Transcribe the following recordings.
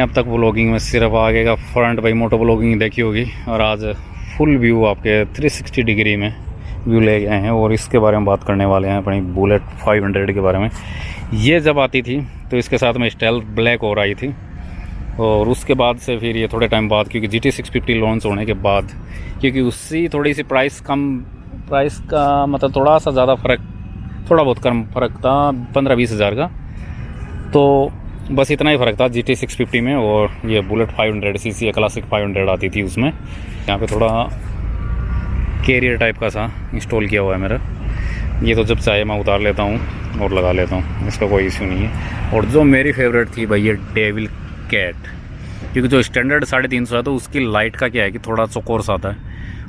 अब तक व्लॉगिंग में सिर्फ आगे का फ्रंट भाई मोटो व्लॉगिंग देखी होगी, और आज फुल व्यू आपके 360 डिग्री में व्यू ले गए हैं। और इसके बारे में बात करने वाले हैं अपनी बुलेट 500 के बारे में। ये जब आती थी तो इसके साथ में स्टेल्थ ब्लैक और आई थी, और उसके बाद से फिर ये थोड़े टाइम बाद, क्योंकि GT 650 लॉन्च होने के बाद, क्योंकि उससे थोड़ी सी प्राइस का मतलब थोड़ा सा ज़्यादा फ़र्क, थोड़ा बहुत कम फ़र्क था 15-20 हज़ार का, तो बस इतना ही फ़र्क था GT 650 में। और ये बुलेट 500 सीसी या क्लासिक 500 आती थी उसमें। यहाँ पे थोड़ा कैरियर टाइप का सा इंस्टॉल किया हुआ है मेरा। ये तो जब चाहे मैं उतार लेता हूँ और लगा लेता हूँ, इसका कोई इश्यू नहीं है। और जो मेरी फेवरेट थी भाई ये डेविल कैट, क्योंकि जो स्टैंडर्ड 350 है तो उसकी लाइट का क्या है कि थोड़ा चौकोर सा आता है,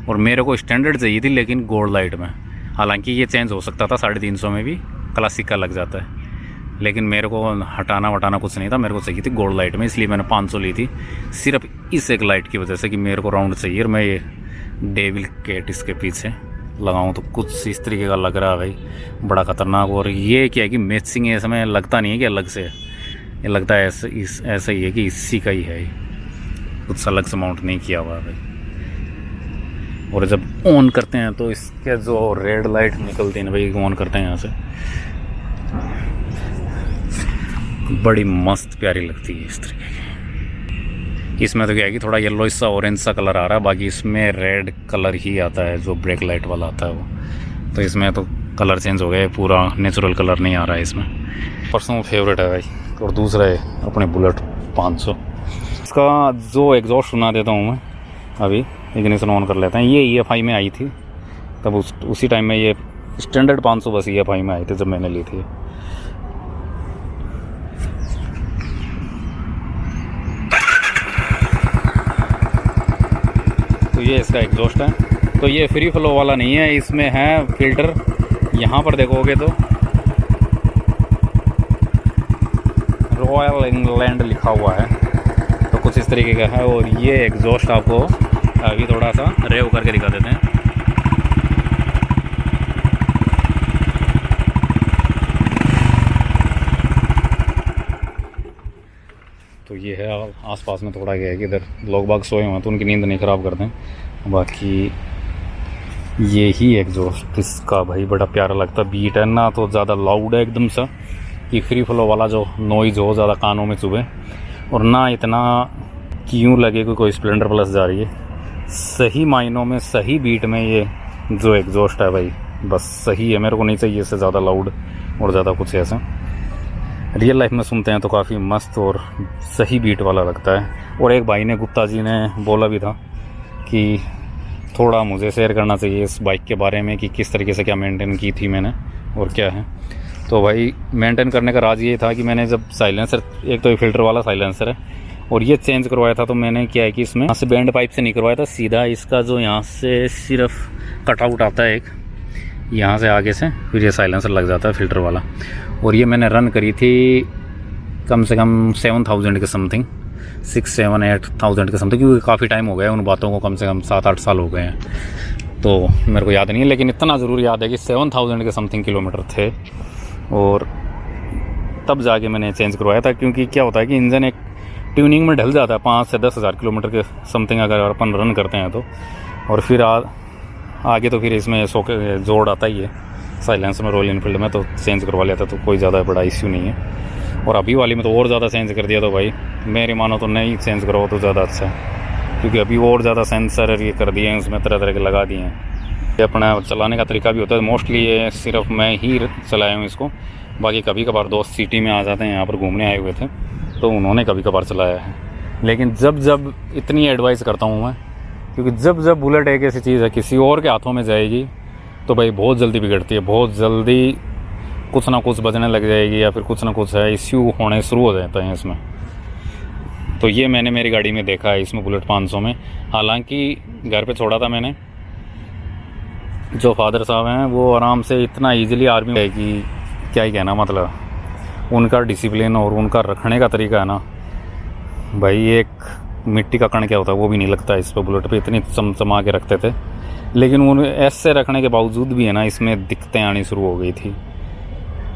और मेरे को स्टैंडर्ड चाहिए थी लेकिन गोल्ड लाइट में। हालांकि ये चेंज हो सकता था 350 में भी, क्लासिक का लग जाता है, लेकिन मेरे को हटाना वटाना कुछ नहीं था, मेरे को चाहिए थी गोल्ड लाइट में। इसलिए मैंने 500 ली थी सिर्फ इस एक लाइट की वजह से कि मेरे को राउंड चाहिए। और मैं ये डेविल कैट इसके पीछे लगाऊं तो कुछ इस तरीके का लग रहा है भाई, बड़ा ख़तरनाक। और ये क्या है कि मैचिंग है, इसमें लगता नहीं है कि अलग से, ये लगता है ऐसा ही है कि इसी का ही है, कुछ अलग से माउंट नहीं किया हुआ है भाई। और जब ऑन करते हैं तो इसके जो रेड लाइट निकलती है ना भाई, ऑन करते हैं यहाँ से, बड़ी मस्त प्यारी लगती है इस तरीके की। इसमें तो क्या है कि थोड़ा येलो सा ऑरेंज सा कलर आ रहा है, बाकी इसमें रेड कलर ही आता है जो ब्रेक लाइट वाला आता है वो। तो इसमें तो कलर चेंज हो गया है, पूरा नेचुरल कलर नहीं आ रहा है इसमें। पर्सनल फेवरेट है भाई। और दूसरा है अपने बुलेट 500, इसका जो एग्जॉस्ट सुना देता हूँ मैं अभी, इग्निशन ऑन कर लेते हैं। ये EFI में आई थी तब, उसी टाइम में ये स्टैंडर्ड 500 बस EFI में आई थी जब मैंने ली थी। तो ये इसका एग्जॉस्ट है। तो ये फ्री फ्लो वाला नहीं है, इसमें है फिल्टर। यहाँ पर देखोगे तो रॉयल इंग्लैंड लिखा हुआ है, तो कुछ इस तरीके का है। और ये एग्जॉस्ट आपको अभी थोड़ा सा रेव करके दिखा देते हैं। तो ये है आसपास में थोड़ा क्या है कि इधर लोग बाग सोए हुए हैं तो उनकी नींद नहीं ख़राब करते हैं। बाकी ये ही एग्जॉस्ट इसका भाई बड़ा प्यारा लगता है। बीट है ना तो ज़्यादा लाउड है एकदम सा, कि फ्री फ्लो वाला जो नॉइज़ हो ज़्यादा कानों में चुभे, और ना इतना कि यूँ लगे कि कोई स्प्लेंडर प्लस जा रही है। सही मायनों में सही बीट में ये जो एग्जॉस्ट है भाई बस सही है। मेरे को नहीं चाहिए इससे ज़्यादा लाउड और ज़्यादा कुछ ऐसा। रियल लाइफ में सुनते हैं तो काफ़ी मस्त और सही बीट वाला लगता है। और एक भाई ने, गुप्ता जी ने बोला भी था कि थोड़ा मुझे शेयर करना चाहिए इस बाइक के बारे में कि किस तरीके से क्या मेंटेन की थी मैंने और क्या है। तो भाई मेंटेन करने का राज ये था कि मैंने जब साइलेंसर, एक तो ये फिल्टर वाला साइलेंसर है और ये चेंज करवाया था, तो मैंने क्या है कि इसमें यहाँ से बैंड पाइप से नहीं करवाया था, सीधा इसका जो यहाँ से सिर्फ कटआउट आता है एक, यहाँ से आगे से फिर ये साइलेंसर लग जाता है फिल्टर वाला। और ये मैंने रन करी थी कम से कम 7000 के समथिंग, 6-7-8,000 के समथिंग, क्योंकि काफ़ी टाइम हो गया उन बातों को, कम से कम 7-8 साल हो गए हैं तो मेरे को याद नहीं है। लेकिन इतना ज़रूर याद है कि 7000 के समथिंग किलोमीटर थे, और तब जाके मैंने चेंज करवाया था। क्योंकि क्या होता है कि इंजन एक ट्यूनिंग में ढल जाता है 5 से 10 हज़ार किलोमीटर के समथिंग अगर अपन रन करते हैं तो। और फिर आगे तो फिर इसमें जोड़ आता ही है साइलेंसर में, रॉयल एनफील्ड में, तो चेंज करवा लिया था, तो कोई ज़्यादा बड़ा इश्यू नहीं है। और अभी वाली में तो और ज़्यादा चेंज कर दिया, तो भाई मेरी मानो तो नहीं चेंज करवाओ तो ज़्यादा अच्छा है, क्योंकि अभी और ज़्यादा सेंसर ये कर दिए हैं उसमें, तरह तरह के लगा दिए हैं। ये अपना चलाने का तरीका भी होता है। मोस्टली ये सिर्फ मैं ही चलाया हूँ इसको, बाकी कभी कभार दोस्त सिटी में आ जाते हैं, यहाँ पर घूमने आए हुए थे तो उन्होंने कभी कभार चलाया है। लेकिन जब इतनी एडवाइस करता हूँ मैं, क्योंकि जब बुलेट एक ऐसी चीज़ है किसी और के हाथों में जाएगी तो भाई बहुत जल्दी बिगड़ती है, बहुत जल्दी कुछ ना कुछ बजने लग जाएगी, या फिर कुछ ना कुछ है इश्यू होने शुरू हो जाते हैं इसमें। तो ये मैंने मेरी गाड़ी में देखा है इसमें बुलेट 500 में। हालांकि घर पे छोड़ा था मैंने, जो फादर साहब हैं वो आराम से इतना ईजिली आर्मी है कि क्या ही कहना, मतलब उनका डिसिप्लिन और उनका रखने का तरीका है ना भाई, एक मिट्टी का कण क्या होता है वो भी नहीं लगता इस पर, बुलेट पे इतनी चमचमा के रखते थे। लेकिन उन ऐसे रखने के बावजूद भी है ना इसमें दिक्कतें आनी शुरू हो गई थी।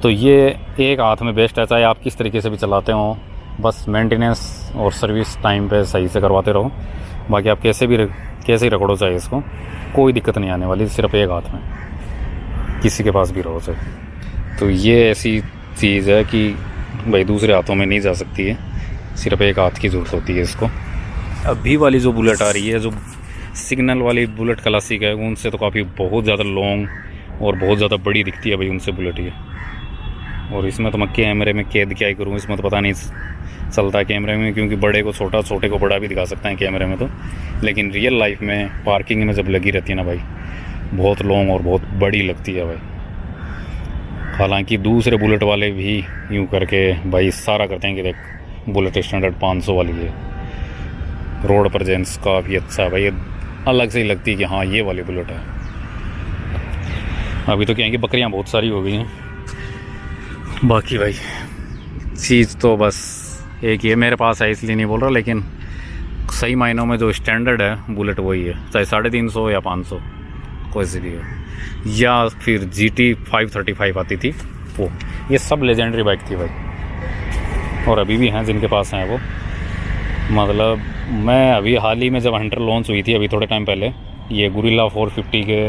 तो ये एक हाथ में बेस्ट है, चाहे आप किस तरीके से भी चलाते हो, बस मेंटेनेंस और सर्विस टाइम पे सही से करवाते रहो। बाकी आप कैसे ही रगड़ो चाहे इसको, कोई दिक्कत नहीं आने वाली, सिर्फ एक हाथ में, किसी के पास भी रहो चाहे। तो ये ऐसी चीज़ है कि भाई दूसरे हाथों में नहीं जा सकती है, सिर्फ एक हाथ की ज़रूरत होती है इसको। अभी वाली जो बुलेट आ रही है, जो सिग्नल वाली बुलेट क्लासिक है, उनसे तो काफ़ी बहुत ज़्यादा लॉन्ग और बहुत ज़्यादा बड़ी दिखती है भाई उनसे बुलेट ये। और इसमें तो मैं कैमरे में कैद क्या ही करूँ, इसमें तो पता नहीं चलता है कैमरे में, क्योंकि बड़े को छोटा, छोटे को बड़ा भी दिखा सकते हैं कैमरे में तो, लेकिन रियल लाइफ में पार्किंग में जब लगी रहती है ना भाई, बहुत लॉन्ग और बहुत बड़ी लगती है भाई। हालांकि दूसरे बुलेट वाले भी यूँ करके भाई सारा करते हैं कि देख बुलेट स्टैंडर्ड 500 वाली है, रोड पर जेंट्स काफ़ी अच्छा है भाई, ये अलग से ही लगती है कि हाँ ये वाली बुलेट है। अभी तो क्या है कि बकरियाँ बहुत सारी हो गई हैं। बाकी भाई चीज़ तो बस एक ये मेरे पास है इसलिए नहीं बोल रहा, लेकिन सही मायनों में जो स्टैंडर्ड है बुलेट वही है, चाहे 350 या 500 कोई सी भी हो, या फिर GT 535 आती थी वो, ये सब लेजेंडरी बाइक थी भाई, और अभी भी हैं जिनके पास हैं वो। मतलब मैं अभी हाल ही में जब हंटर लॉन्च हुई थी, अभी थोड़े टाइम पहले, ये गुरिल्ला 450 के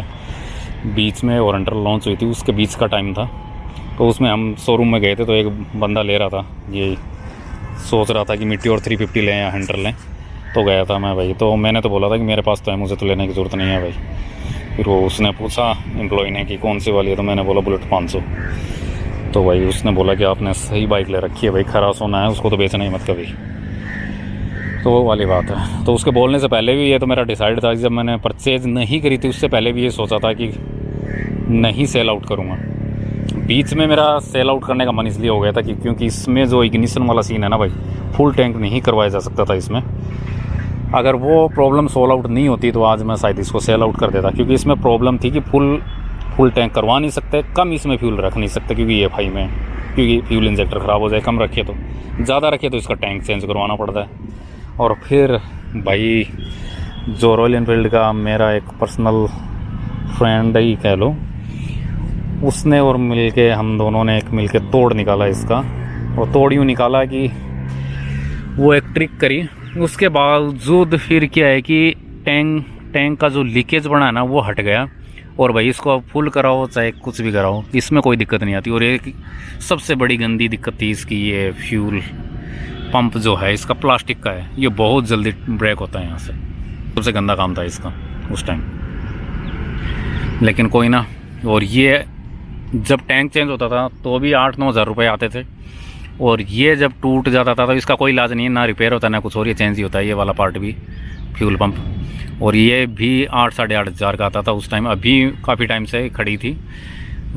बीच में और हंटर लॉन्च हुई थी, उसके बीच का टाइम था, तो उसमें हम शोरूम में गए थे, तो एक बंदा ले रहा था, ये सोच रहा था कि Meteor 350 लें या हंटर लें, तो गया था मैं भाई, तो मैंने तो बोला था कि मेरे पास तो है, मुझे तो लेने की ज़रूरत नहीं है भाई। फिर वो उसने पूछा एम्प्लॉय ने कि कौन सी वाली है, तो मैंने बोला बुलेट 500। तो भाई उसने बोला कि आपने सही बाइक ले रखी है भाई, खरा सोना है, उसको तो बेचना ही मत कभी। तो वो वाली बात है। तो उसके बोलने से पहले भी ये तो मेरा डिसाइड था, जब मैंने परचेज़ नहीं करी थी उससे पहले भी ये सोचा था कि नहीं सेल आउट करूँगा। बीच में मेरा सेल आउट करने का मन इसलिए हो गया था कि क्योंकि इसमें जो इग्निशन वाला सीन है ना भाई, फुल टैंक नहीं करवाया जा सकता था इसमें। अगर वो प्रॉब्लम सोल्व आउट नहीं होती तो आज मैं शायद इसको सेल आउट कर देता, क्योंकि इसमें प्रॉब्लम थी कि फुल टैंक करवा नहीं सकते, कम इसमें फ्यूल रख नहीं सकते, क्योंकि EFI में क्योंकि फ्यूल इंजेक्टर ख़राब हो जाए, कम रखे तो, ज़्यादा रखे तो इसका टैंक चेंज करवाना पड़ता है। और फिर भाई जो रॉयल एनफील्ड का मेरा एक पर्सनल फ्रेंड ही कह लो, उसने और मिलके हम दोनों ने एक मिलके तोड़ निकाला इसका। और तोड़ यूँ निकाला कि वो एक ट्रिक करी, उसके बावजूद फिर क्या है कि टैंक का जो लीकेज बना है ना वो हट गया। और भाई इसको फुल कराओ चाहे कुछ भी कराओ, इसमें कोई दिक्कत नहीं आती। और एक सबसे बड़ी गंदी दिक्कत थी इसकी, ये फ्यूल पंप जो है इसका प्लास्टिक का है, ये बहुत जल्दी ब्रेक होता है यहाँ से, सबसे गंदा काम था इसका उस टाइम। लेकिन कोई ना। और ये जब टैंक चेंज होता था तो भी 8-9 हज़ार रुपये आते थे, और ये जब टूट जाता था तो इसका कोई इलाज नहीं है, ना रिपेयर होता ना कुछ और, ये चेंज ही होता है ये वाला पार्ट भी, फ्यूल पंप। और ये भी 8-8.5 हज़ार का आता था उस टाइम। अभी काफ़ी टाइम से खड़ी थी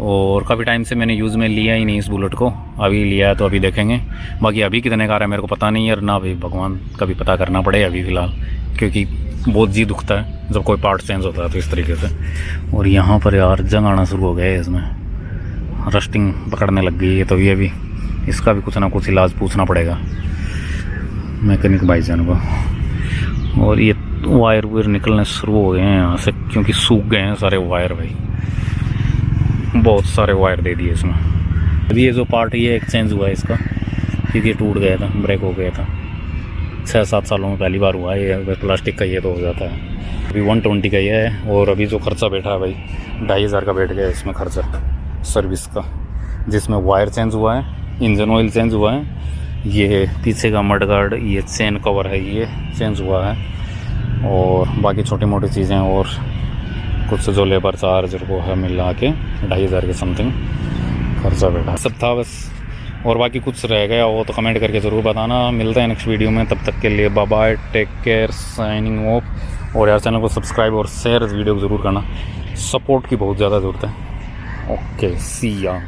और काफ़ी टाइम से मैंने यूज़ में लिया ही नहीं इस बुलेट को, अभी लिया है तो अभी देखेंगे। बाकी अभी कितने का आ रहा है मेरे को पता नहीं है, ना भाई भगवान कभी पता करना पड़े अभी फ़िलहाल, क्योंकि बहुत जी दुखता है जब कोई पार्ट चेंज होता है तो इस तरीके से। और यहाँ पर यार जंग आना शुरू हो गया है, इसमें रस्टिंग पकड़ने लग गई है, तो ये भी इसका भी कुछ ना कुछ इलाज पूछना पड़ेगा मैकेनिक भाईजान को। और ये वायर वायर निकलने शुरू हो गए हैं यहाँ से, क्योंकि सूख गए हैं सारे वायर भाई, बहुत सारे वायर दे दिए इसमें। अभी ये जो पार्ट ये एक्सचेंज हुआ है इसका, क्योंकि ये टूट गया था, ब्रेक हो गया था, 6-7 सालों में पहली बार हुआ है ये। प्लास्टिक का ये तो हो जाता है। अभी 120 का ये है। और अभी जो खर्चा बैठा है भाई 2,500 का बैठ गया इसमें खर्चा सर्विस का, जिसमें वायर चेंज हुआ है, इंजन ऑयल चेंज हुआ है, ये पीछे का मड गार्ड, ये चेन कवर है ये चेंज हुआ है, और बाकी छोटी मोटी चीज़ें और कुछ जो लेबर चार्ज वो है मिला के 2,500 के समथिंग खर्चा बैठा सब था बस। और बाकी कुछ रह गया वो तो कमेंट करके ज़रूर बताना। मिलता है नेक्स्ट वीडियो में, तब तक के लिए bye bye, take care, signing off. और यार चैनल को सब्सक्राइब और शेयर वीडियो को ज़रूर करना, सपोर्ट की बहुत ज़्यादा ज़रूरत है। ओके सी या।